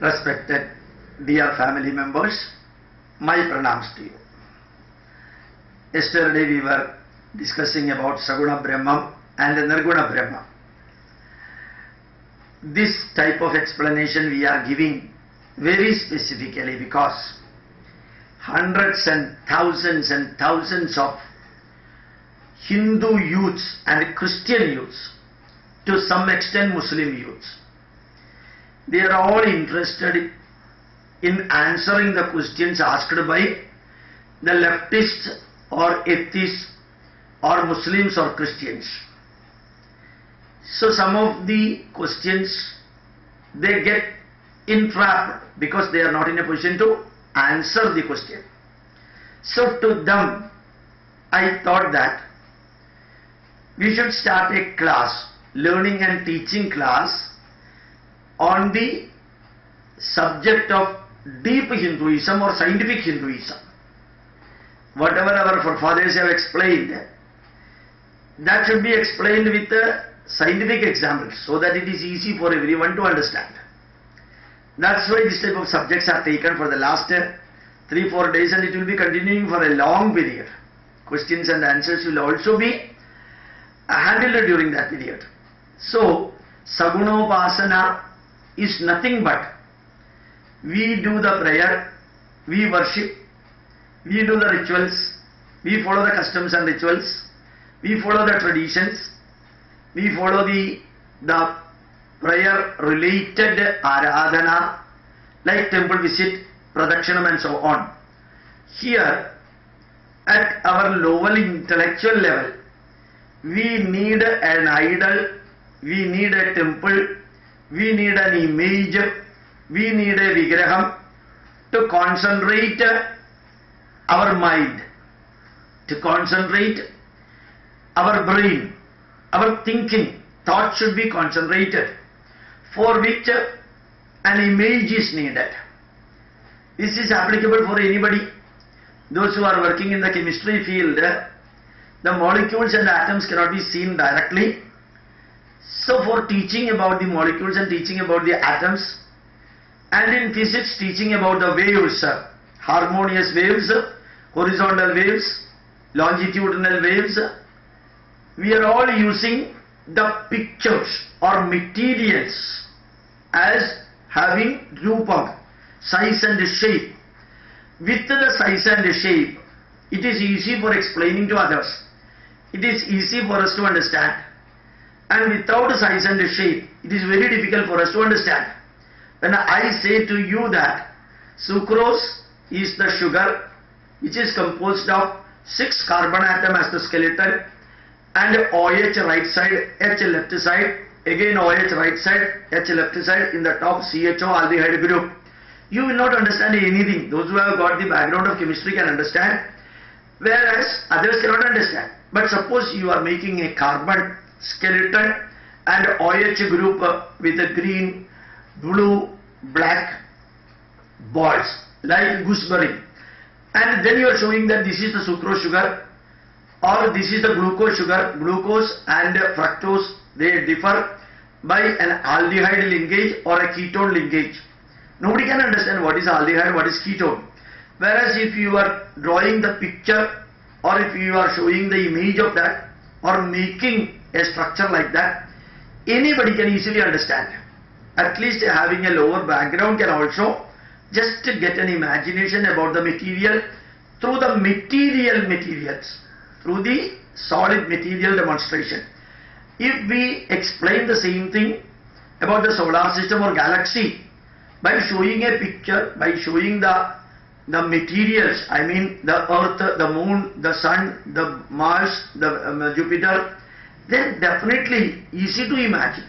Respected dear family members, my pranams to you. Yesterday we were discussing about Saguna Brahman and Nirguna Brahman. This type of explanation we are giving very specifically because hundreds and thousands of Hindu youths and Christian youths, to some extent Muslim youths, they are all interested in answering the questions asked by the leftists or atheists or Muslims or Christians. So some of the questions they get entrapped because they are not in a position to answer the question. So to them I thought that we should start a class, learning and teaching class, on the subject of deep Hinduism or scientific Hinduism. Whatever our forefathers have explained, that should be explained with scientific examples so that it is easy for everyone to understand. That's why this type of subjects are taken for the last 3-4 days, and it will be continuing for a long period. Questions and answers will also be handled during that period. So, Sagunopasana is nothing but we do the prayer, we worship, we do the rituals, we follow the customs and rituals, we follow the traditions, we follow the prayer related aradhana like temple visit, pradakshanam and so on. Here at our lower intellectual level, we need an idol, we need a temple, we need an image, we need a vigraham to concentrate our mind, to concentrate our brain, our thinking. Thought should be concentrated, for which an image is needed. This is applicable for anybody. Those who are working in the chemistry field, the molecules and atoms cannot be seen directly. So for teaching about the molecules and teaching about the atoms, and in physics teaching about the waves, harmonious waves, horizontal waves, longitudinal waves, we are all using the pictures or materials as having rupam, size and shape. With the size and shape, it is easy for explaining to others. It is easy for us to understand. And without size and shape, it is very difficult for us to understand. When I say to you that sucrose is the sugar which is composed of 6 carbon atoms as the skeleton, and OH right side, H left side, again OH right side, H left side, in the top CHO aldehyde group, you will not understand anything. Those who have got the background of chemistry can understand, whereas others cannot understand. But suppose you are making a carbon skeleton and OH group with a green, blue, black balls like gooseberry, and then you are showing that this is the sucrose sugar or this is the glucose sugar. Glucose and fructose, they differ by an aldehyde linkage or a ketone linkage. Nobody can understand what is aldehyde, what is ketone. Whereas if you are drawing the picture or if you are showing the image of that or making a structure like that, anybody can easily understand. At least having a lower background can also just get an imagination about the material through the materials, through the solid material demonstration. If we explain the same thing about the solar system or galaxy by showing a picture, by showing the materials, I mean the earth, the moon, the sun, the Mars, the Jupiter, then definitely easy to imagine.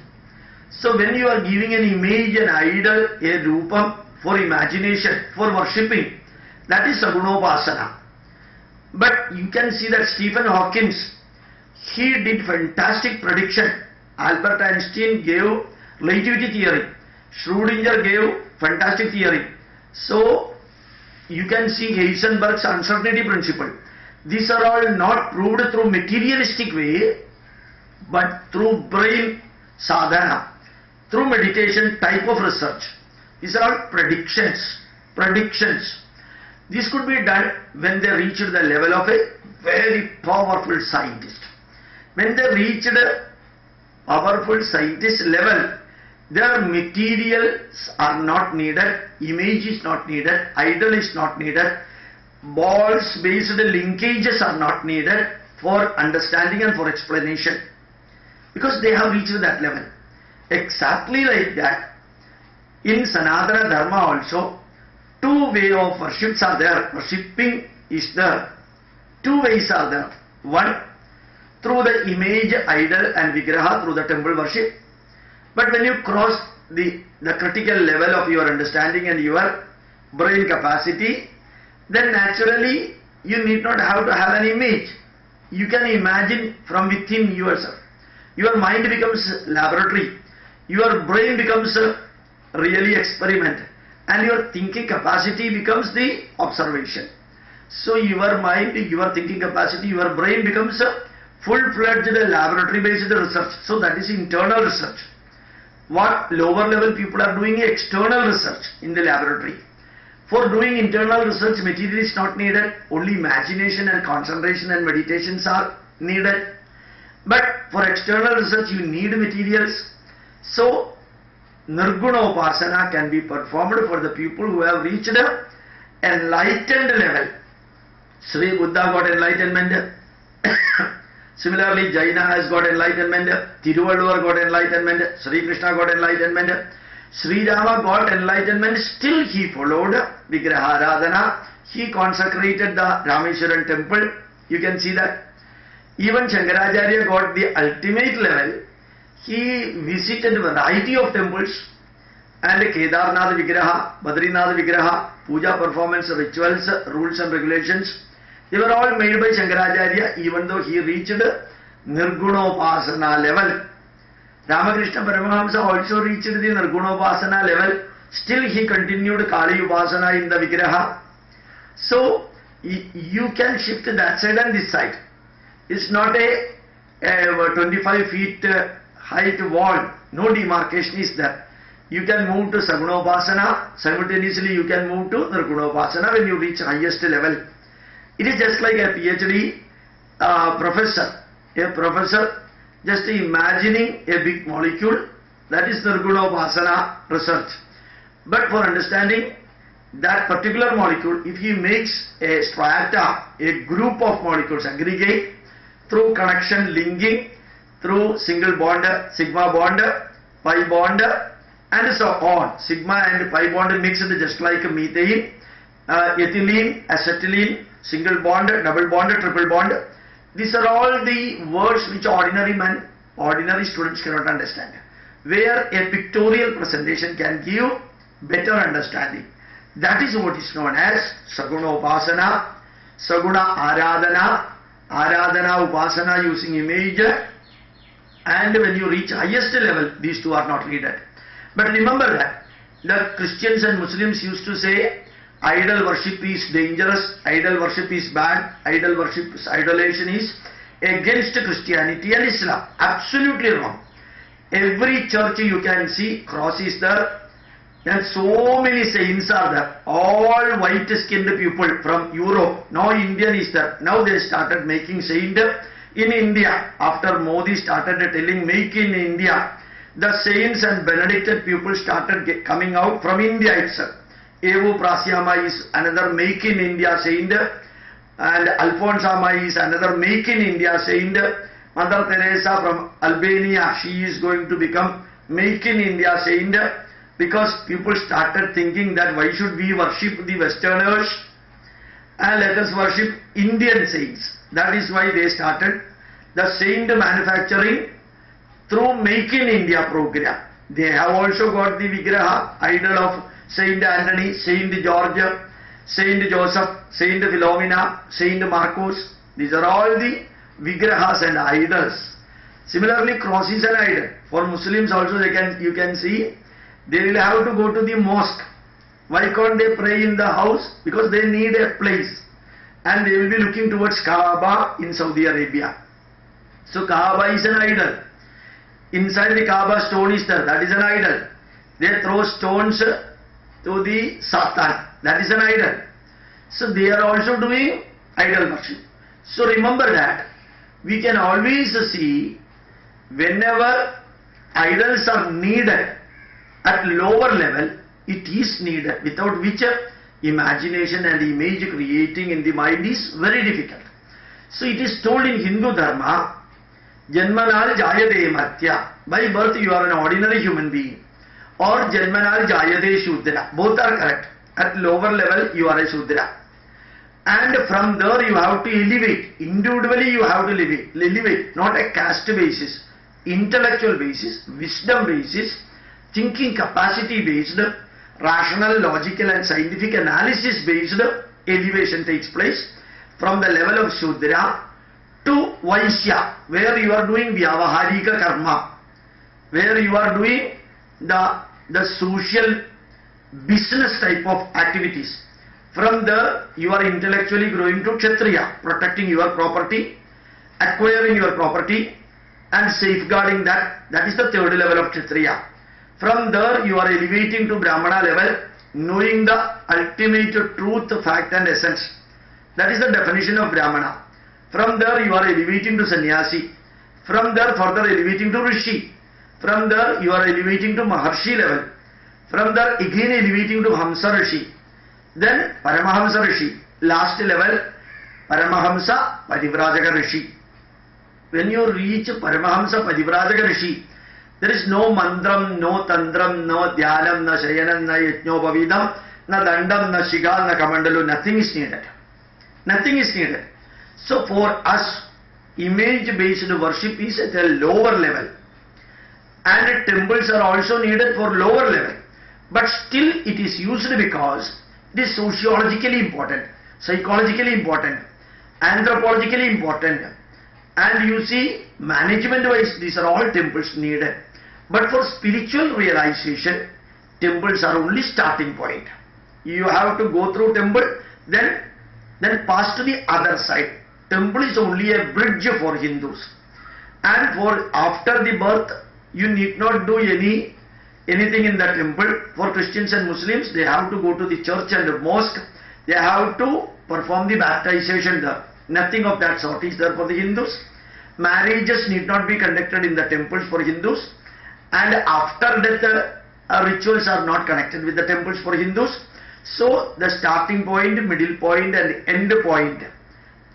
So when you are giving an image, an idol, a rupam for imagination, for worshipping, that is Sagunopasana. But you can see that Stephen Hawking, he did fantastic prediction. Albert Einstein gave relativity theory. Schrödinger gave fantastic theory. So you can see Heisenberg's uncertainty principle. These are all not proved through materialistic way, but through brain sadhana, through meditation type of research, These are all predictions. Predictions. This could be done when they reach the level of a very powerful scientist. When they reach the powerful scientist level, their materials are not needed, image is not needed, idol is not needed, balls based linkages are not needed for understanding and for explanation, because they have reached that level. Exactly like that, in Sanatana Dharma also, two ways of worships are there. Worshipping is there. Two ways are there. One, through the image, idol and vigraha, through the temple worship. But when you cross the critical level of your understanding and your brain capacity, then naturally you need not have to have an image. You can imagine from within yourself. Your mind becomes laboratory. Your brain becomes really experiment. And your thinking capacity becomes the observation. So your mind, your thinking capacity, your brain becomes a full-fledged laboratory-based research. So that is internal research. What lower level people are doing external research in the laboratory. For doing internal research, material is not needed. Only imagination and concentration and meditations are needed. But for external research, you need materials. So Nirgunopaasana can be performed for the people who have reached the enlightened level. Sri Buddha got enlightenment. Similarly, Jaina has got enlightenment. Thiruvalluvar got enlightenment. Sri Krishna got enlightenment. Sri Rama got enlightenment. Still he followed Vigraha Aradhana. He consecrated the Rameshwaran temple. You can see that. Even Shankaracharya got the ultimate level. He visited a variety of temples and Kedarnath Vigraha, Badrinath Vigraha, puja performance, rituals, rules and regulations. They were all made by Shankaracharya, even though he reached Nirgunopaasana level. Ramakrishna Paramahamsa also reached the Nirgunopaasana level. Still he continued Kali Upasana in the Vigraha. So you can shift that side and this side. It's not a 25 feet height wall. No demarcation is there. You can move to Sagunopasana. Simultaneously you can move to Nirgunopaasana when you reach highest level. It is just like a PhD professor. A professor just imagining a big molecule. That is Nirgunopaasana research. But for understanding that particular molecule, if he makes a strata, a group of molecules aggregate through connection, linking, through single bond, sigma bond, pi bond, and so on. Sigma and pi bond mixed just like methane, ethylene, acetylene, single bond, double bond, triple bond. These are all the words which ordinary students cannot understand. Where a pictorial presentation can give better understanding. That is what is known as Sagunopasana, Saguna Aradhana, Aradhana Upasana using image. And when you reach highest level, these two are not needed. But remember that the Christians and Muslims used to say idol worship is dangerous, idol worship is bad, idol worship, idolation is against Christianity and Islam. Absolutely wrong. Every church you can see cross is there, and so many saints are there. All white skinned people from Europe. Now Indian is there. Now they started making saint in India. After Modi started telling make in India, the saints and benedicted people started coming out from India itself. Evo Prasyama is another make in India saint, and Alphonsama is another make in India saint. Mother Teresa from Albania, she is going to become make in India saint, because people started thinking that why should we worship the Westerners and let us worship Indian saints. That is why they started the saint manufacturing through Make in India program. They have also got the Vigraha, idol of Saint Anthony, Saint George, Saint Joseph, Saint Philomena, Saint Marcos. These are all the Vigrahas and idols. Similarly, cross is an idol. For Muslims also you can see, they will have to go to the mosque. Why can't they pray in the house? Because they need a place. And they will be looking towards Kaaba in Saudi Arabia. So Kaaba is an idol. Inside the Kaaba stone is there. That is an idol. They throw stones to the Satan. That is an idol. So they are also doing idol worship. So remember that we can always see whenever idols are needed at lower level, it is needed, without which imagination and image creating in the mind is very difficult. So it is told in Hindu Dharma, Janmanal Jayade Matya. By birth you are an ordinary human being. Or Janmanal Jayade Shudra. Both are correct. At lower level you are a Shudra. And from there you have to elevate. Individually you have to elevate. Not a caste basis. Intellectual basis. Wisdom basis. Thinking capacity based. Rational, logical and scientific analysis based elevation takes place. From the level of Shudra to Vaishya, where you are doing Vyavaharika Karma, where you are doing the social business type of activities. From there, you are intellectually growing to Kshatriya, protecting your property, acquiring your property and safeguarding that. That is the third level of Kshatriya. From there, you are elevating to Brahmana level, knowing the ultimate truth, fact and essence. That is the definition of Brahmana. From there you are elevating to Sannyasi. From there further elevating to Rishi. From there you are elevating to Maharshi level. From there again elevating to Hamsa Rishi. Then Paramahamsa Rishi. Last level Paramahamsa Padivrajaka Rishi. When you reach Paramahamsa Padivrajaka Rishi, there is no mantram, no tantram, no dhyanam, no shayanam, no yajnopavidam, no dandam, no shigal, no kamandalu. Nothing is needed. Nothing is needed. So for us, image-based worship is at a lower level. And temples are also needed for lower level. But still it is used because it is sociologically important, psychologically important, anthropologically important. And you see, management-wise, these are all temples needed. But for spiritual realization, temples are only starting point. You have to go through temple, then pass to the other side. Temple is only a bridge for Hindus. And for after the birth, you need not do anything in the temple. For Christians and Muslims, they have to go to the church and the mosque. They have to perform the baptization there. Nothing of that sort is there for the Hindus. Marriages need not be conducted in the temples for Hindus. And after death, rituals are not connected with the temples for Hindus. So the starting point, middle point and end point,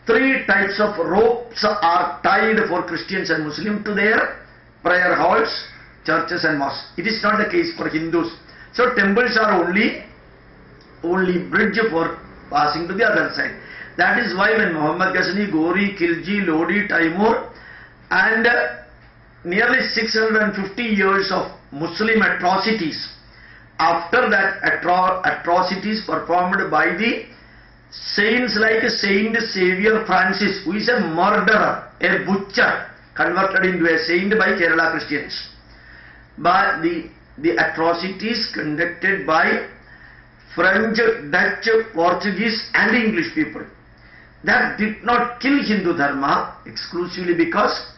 three types of ropes are tied for Christians and Muslims to their prayer halls, churches and mosques. It is not the case for Hindus. So temples are only bridge for passing to the other side. That is why when Muhammad Ghazni, Ghori, Khilji, Lodi, Taimur and nearly 650 years of Muslim atrocities, after that atrocities performed by the saints like Saint Savior Francis, who is a murderer, a butcher, converted into a saint by Kerala Christians. But the atrocities conducted by French, Dutch, Portuguese and English people, that did not kill Hindu Dharma exclusively because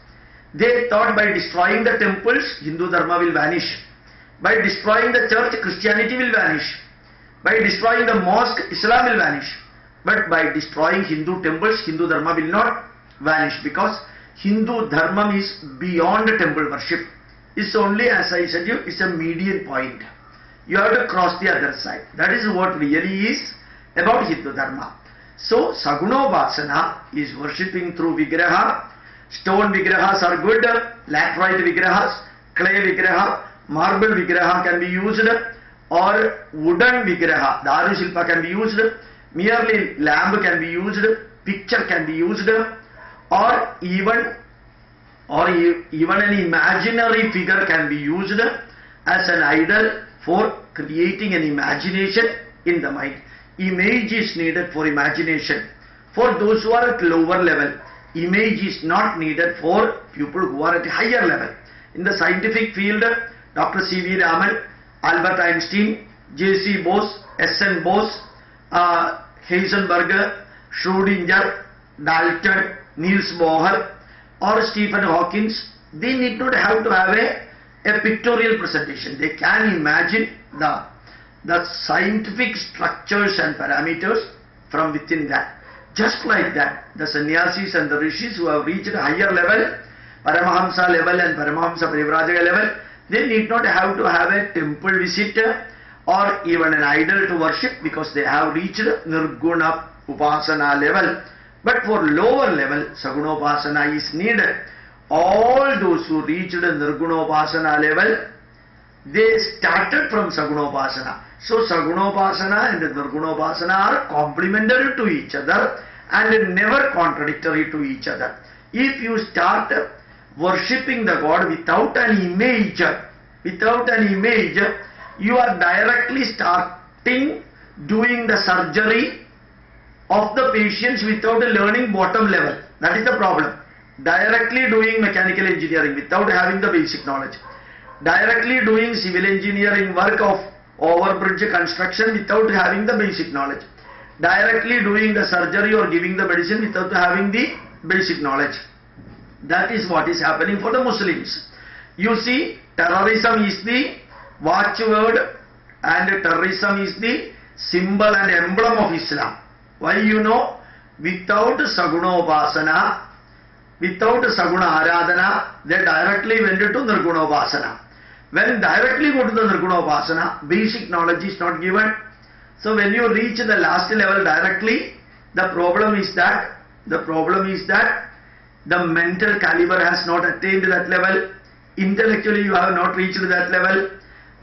they thought by destroying the temples, Hindu Dharma will vanish. By destroying the church, Christianity will vanish. By destroying the mosque, Islam will vanish. But by destroying Hindu temples, Hindu Dharma will not vanish, because Hindu Dharma is beyond temple worship. It's only, as I said you, it's a median point. You have to cross the other side. That is what really is about Hindu Dharma. So Sagunopasana is worshipping through Vigraha. Stone Vigrahas are good, laterite Vigrahas, clay Vigraha, marble Vigraha can be used, or wooden Vigraha, Daru Shilpa can be used, merely lamp can be used, picture can be used, or even an imaginary figure can be used as an idol for creating an imagination in the mind. Image is needed for imagination. For those who are at lower level, image is not needed for people who are at a higher level. In the scientific field, Dr. C.V. Raman, Albert Einstein, J.C. Bose, S.N. Bose, Heisenberg, Schrödinger, Dalton, Niels Bohr or Stephen Hawking, they need not have to have a pictorial presentation. They can imagine the scientific structures and parameters from within that. Just like that, the sannyasis and the rishis who have reached a higher level, Paramahamsa level and Paramahamsa Parivrajaka level, they need not have to have a temple visit or even an idol to worship, because they have reached Nirgunopaasana level. But for lower level, Sagunopasana is needed. All those who reached Nirgunopaasana level, they started from Sagunopasana. So Sagunopasana and Nirgunopaasana are complementary to each other and never contradictory to each other. If you start worshipping the God without an image, you are directly starting doing the surgery of the patients without learning bottom level. That is the problem. Directly doing mechanical engineering without having the basic knowledge. Directly doing civil engineering work of overbridge construction without having the basic knowledge. Directly doing the surgery or giving the medicine without having the basic knowledge. That is what is happening for the Muslims. You see, terrorism is the watchword and terrorism is the symbol and emblem of Islam. Why? You know, without Sagunopasana, without Saguna Aradhana, they directly went to Nirgunopaasana. When directly go to the Nirgunopaasana, basic knowledge is not given. So when you reach the last level directly, the problem is that the mental caliber has not attained that level. Intellectually you have not reached that level.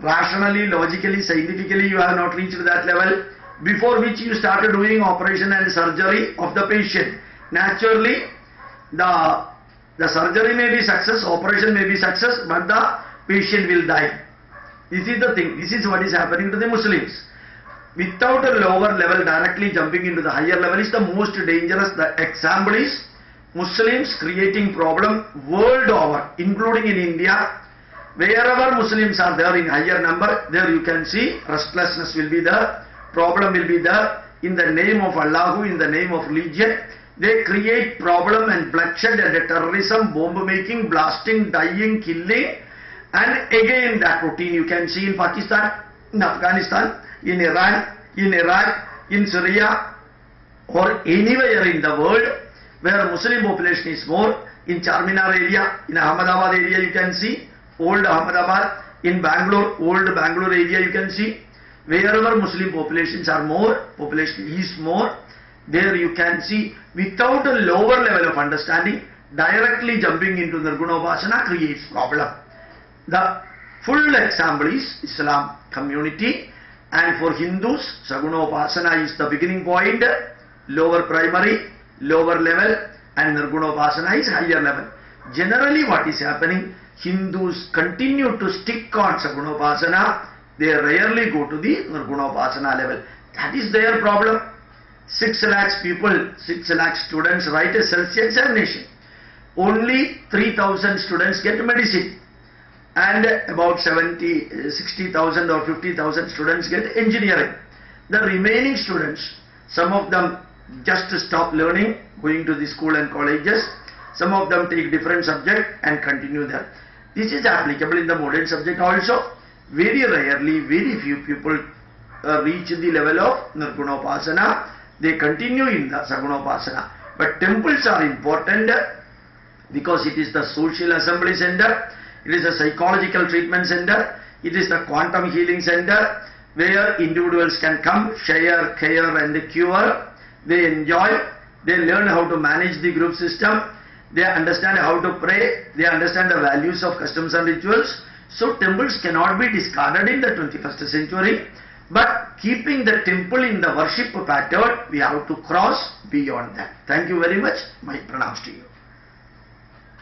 Rationally, logically, scientifically you have not reached that level, before which you started doing operation and surgery of the patient. Naturally, the surgery may be success, operation may be success, but the patient will die. This is the thing. This is what is happening to the Muslims. Without a lower level, directly jumping into the higher level is the most dangerous. The example is Muslims creating problem world over, including in India. Wherever Muslims are there in higher number, there you can see restlessness will be there, problem will be there. In the name of Allah, in the name of religion, they create problem and bloodshed and terrorism, bomb making, blasting, dying, killing, and again that routine you can see in Pakistan, in Afghanistan, in Iran, in Iraq, in Syria, or anywhere in the world where Muslim population is more. In Charminar area, in Ahmedabad area you can see, old Ahmedabad, in Bangalore, old Bangalore area you can see, wherever Muslim populations are more, population is more, there you can see, without a lower level of understanding, directly jumping into Nirgunopaasana creates problem. The full example is Islam community, and for Hindus, Sagunopasana is the beginning point, lower primary, lower level, and Nirgunopaasana is higher level. Generally what is happening, Hindus continue to stick on Sagunopasana, they rarely go to the Nirgunopaasana level. That is their problem. 6 lakhs people, 6 lakhs students write a self examination. Only 3,000 students get medicine. And about 60,000 or 50,000 students get engineering. The remaining students, some of them just stop learning, going to the school and colleges. Some of them take different subject and continue there. This is applicable in the modern subject also. Very rarely, very few people reach the level of Nirgunopaasana. They continue in the Sagunopasana. But temples are important because it is the social assembly center, it is a psychological treatment center, it is the quantum healing center where individuals can come, share, care and cure. They enjoy, they learn how to manage the group system, they understand how to pray, they understand the values of customs and rituals. So temples cannot be discarded in the 21st century. But keeping the temple in the worship pattern, we have to cross beyond that. Thank you very much. My pranams to you.